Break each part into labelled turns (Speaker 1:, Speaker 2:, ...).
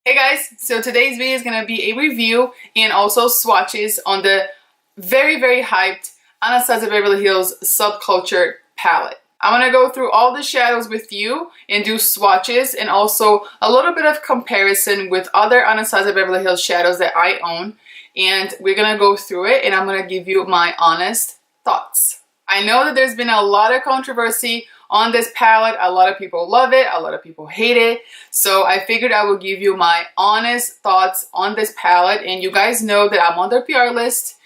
Speaker 1: Hey guys, so today's video is going to be a review and also swatches on the very hyped Anastasia Beverly Hills Subculture Palette. I'm going to go through all the shadows with you and do swatches and also a little bit of comparison with other Anastasia Beverly Hills shadows that I own. And we're going to go through it and I'm going to give you my honest thoughts. I know that there's been a lot of controversy on this palette. A lot of people love it, a lot of people hate it. So I figured I would give you my honest thoughts on this palette. And you guys know that I'm on their PR list.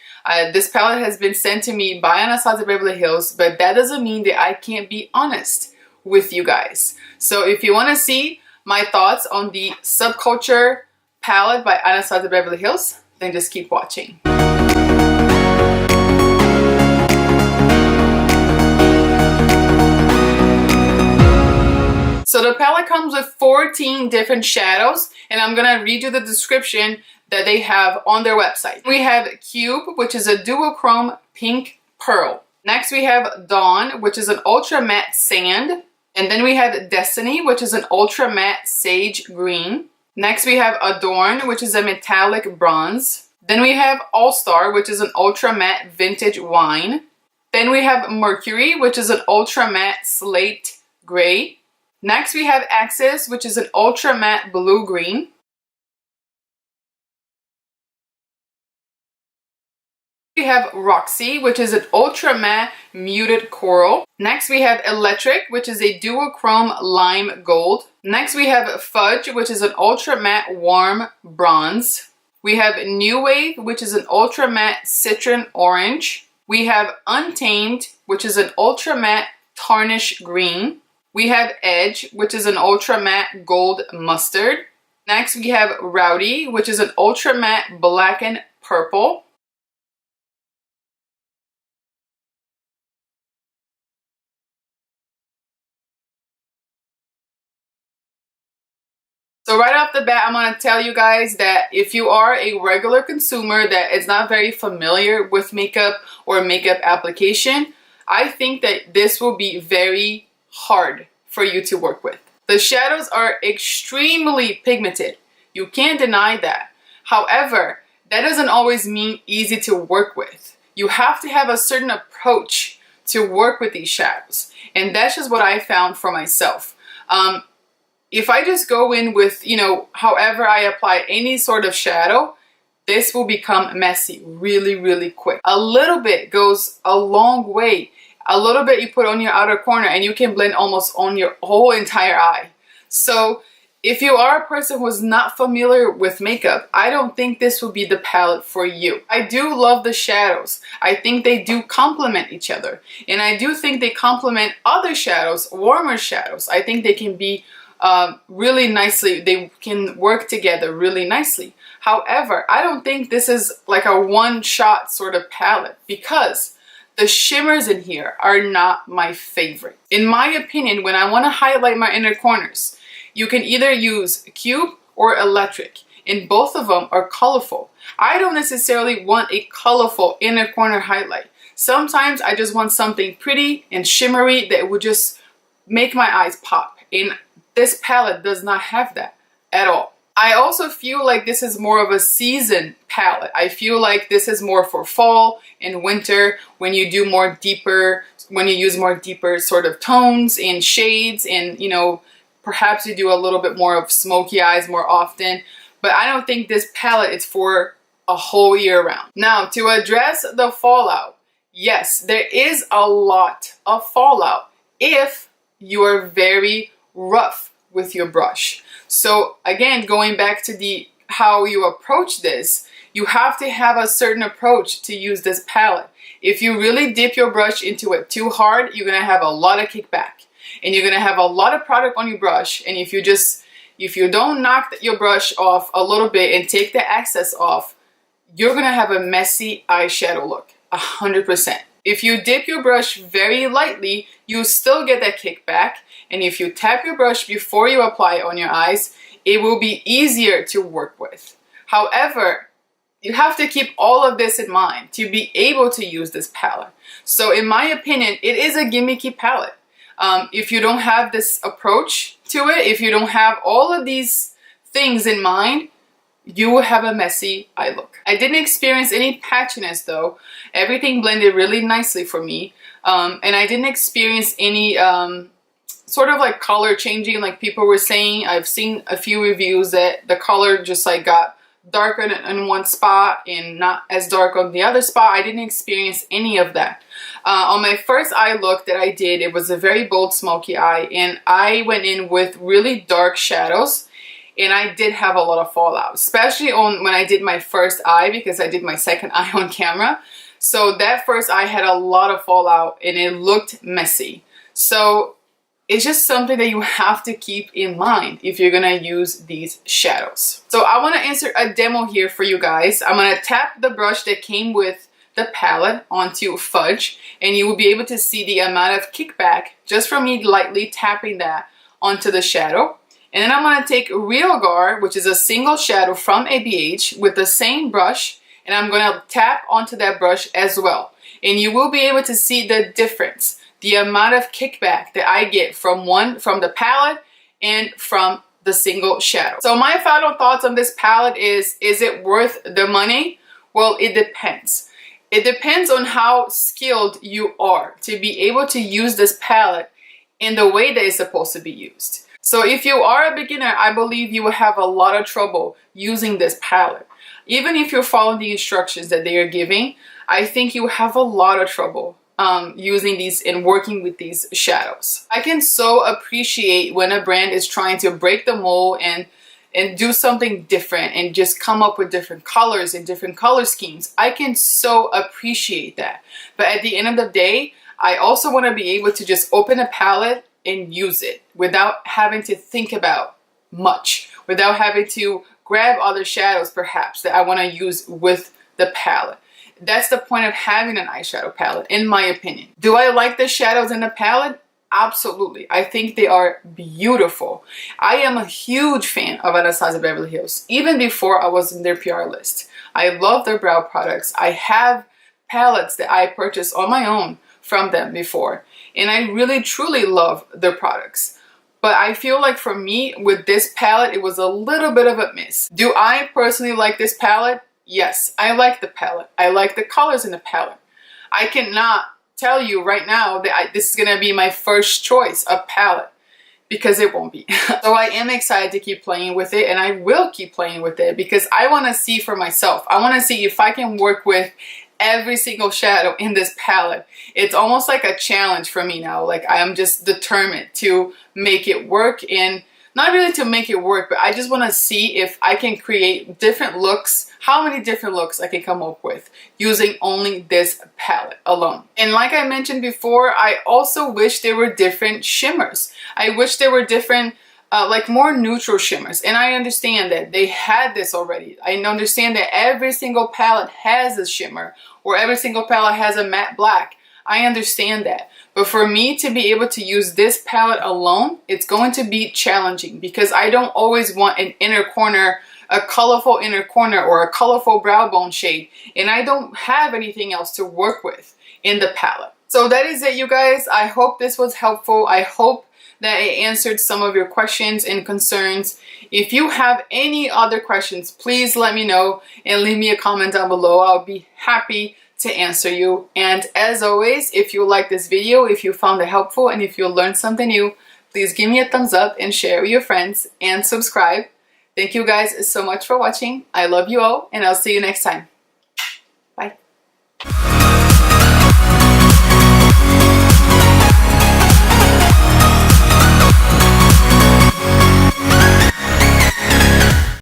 Speaker 1: This palette has been sent to me by Anastasia Beverly Hills, but that doesn't mean that I can't be honest with you guys. So if you want to see my thoughts on the Subculture Palette by Anastasia Beverly Hills, then just keep watching. So the palette comes with 14 different shadows, and I'm gonna read you the description that they have on their website. We have Cube, which is a duochrome pink pearl. Next we have Dawn, which is an ultra matte sand. And then we have Destiny, which is an ultra matte sage green. Next we have Adorn, which is a metallic bronze. Then we have All Star, which is an ultra matte vintage wine. Then we have Mercury, which is an ultra matte slate gray. Next we have Axis, which is an ultra matte blue-green. We have Roxy, which is an ultra matte muted coral. Next we have Electric, which is a duochrome lime gold. Next we have Fudge, which is an ultra matte warm bronze. We have New Wave, which is an ultra matte citron orange. We have Untamed, which is an ultra matte tarnish green. We have Edge, which is an ultra matte gold mustard. Next we have Rowdy, which is an ultra matte blackened purple. So right off the bat, I'm going to tell you guys that if you are a regular consumer that is not very familiar with makeup or makeup application, I think that this will be very hard for you to work with. The shadows are extremely pigmented. You can't deny that. However, that doesn't always mean easy to work with. You have to have a certain approach to work with these shadows. And that's just what I found for myself. If I just go in with, however I apply any sort of shadow, this will become messy really quick. A little bit goes a long way. A little bit you put on your outer corner and you can blend almost on your whole entire eye. So if you are a person who is not familiar with makeup, I don't think this will be the palette for you. I do love the shadows. I think they do complement each other. And I do think they complement other shadows, warmer shadows. I think they can be really nicely, they can work together really nicely. However, I don't think this is like a one-shot sort of palette because the shimmers in here are not my favorite. In my opinion, when I want to highlight my inner corners, you can either use Cube or Electric, and both of them are colorful. I don't necessarily want a colorful inner corner highlight. Sometimes I just want something pretty and shimmery that would just make my eyes pop, and this palette does not have that at all. I also feel like this is more of a season palette. I feel like this is more for fall and winter when you do more deeper, when you use more deeper sort of tones and shades and, perhaps you do a little bit more of smoky eyes more often. But I don't think this palette is for a whole year round. Now, to address the fallout, yes, there is a lot of fallout if you are very rough with your brush. So again, going back to how you approach this, you have to have a certain approach to use this palette. If you really dip your brush into it too hard, you're gonna have a lot of kickback and you're gonna have a lot of product on your brush. And if you don't knock your brush off a little bit and take the excess off, you're gonna have a messy eyeshadow look, 100%. If you dip your brush very lightly, you still get that kickback. And if you tap your brush before you apply it on your eyes, it will be easier to work with. However, you have to keep all of this in mind to be able to use this palette. So in my opinion, it is a gimmicky palette. If you don't have this approach to it, if you don't have all of these things in mind, you will have a messy eye look. I didn't experience any patchiness though. Everything blended really nicely for me. And I didn't experience any sort of like color changing like people were saying. I've seen a few reviews that the color just like got darker in one spot and not as dark on the other spot. I didn't experience any of that. On my first eye look that I did, it was a very bold smoky eye, and I went in with really dark shadows, and I did have a lot of fallout, especially on when I did my first eye, because I did my second eye on camera. So that first eye had a lot of fallout and it looked messy. So it's just something that you have to keep in mind if you're gonna use these shadows. So I wanna insert a demo here for you guys. I'm gonna tap the brush that came with the palette onto Fudge, and you will be able to see the amount of kickback just from me lightly tapping that onto the shadow. And then I'm gonna take Real Guard, which is a single shadow from ABH, with the same brush, and I'm gonna tap onto that brush as well. And you will be able to see the difference, the amount of kickback that I get from the palette and from the single shadow. So my final thoughts on this palette is it worth the money? Well, it depends. It depends on how skilled you are to be able to use this palette in the way that it's supposed to be used. So if you are a beginner, I believe you will have a lot of trouble using this palette. Even if you're following the instructions that they are giving, I think you have a lot of trouble using these and working with these shadows. I can so appreciate when a brand is trying to break the mold and do something different and just come up with different colors and different color schemes. I can so appreciate that. But at the end of the day, I also want to be able to just open a palette and use it without having to think about much, without having to grab other shadows perhaps that I want to use with the palette. That's the point of having an eyeshadow palette, in my opinion. Do I like the shadows in the palette? Absolutely. I think they are beautiful. I am a huge fan of Anastasia Beverly Hills, even before I was in their PR list. I love their brow products. I have palettes that I purchased on my own from them before, and I really truly love their products. But I feel like for me, with this palette, it was a little bit of a miss. Do I personally like this palette? Yes, I like the palette. I like the colors in the palette. I cannot tell you right now that this is going to be my first choice of palette, because it won't be. So I am excited to keep playing with it, and I will keep playing with it because I want to see for myself. I want to see if I can work with every single shadow in this palette. It's almost like a challenge for me now. Like, I am just determined to make it work, and not really to make it work, but I just want to see if I can create different looks, how many different looks I can come up with using only this palette alone. And like I mentioned before, I also wish there were different shimmers. I wish there were different, like more neutral shimmers. And I understand that they had this already. I understand that every single palette has a shimmer, or every single palette has a matte black. I understand that. But for me to be able to use this palette alone, it's going to be challenging because I don't always want an inner corner, a colorful inner corner, or a colorful brow bone shade. And I don't have anything else to work with in the palette. So that is it, you guys. I hope this was helpful. I hope that it answered some of your questions and concerns. If you have any other questions, please let me know and leave me a comment down below. I'll be happy to answer you. And as always, if you like this video, if you found it helpful, and if you learned something new, please give me a thumbs up and share with your friends and subscribe. Thank you guys so much for watching. I love you all, and I'll see you next time. Bye.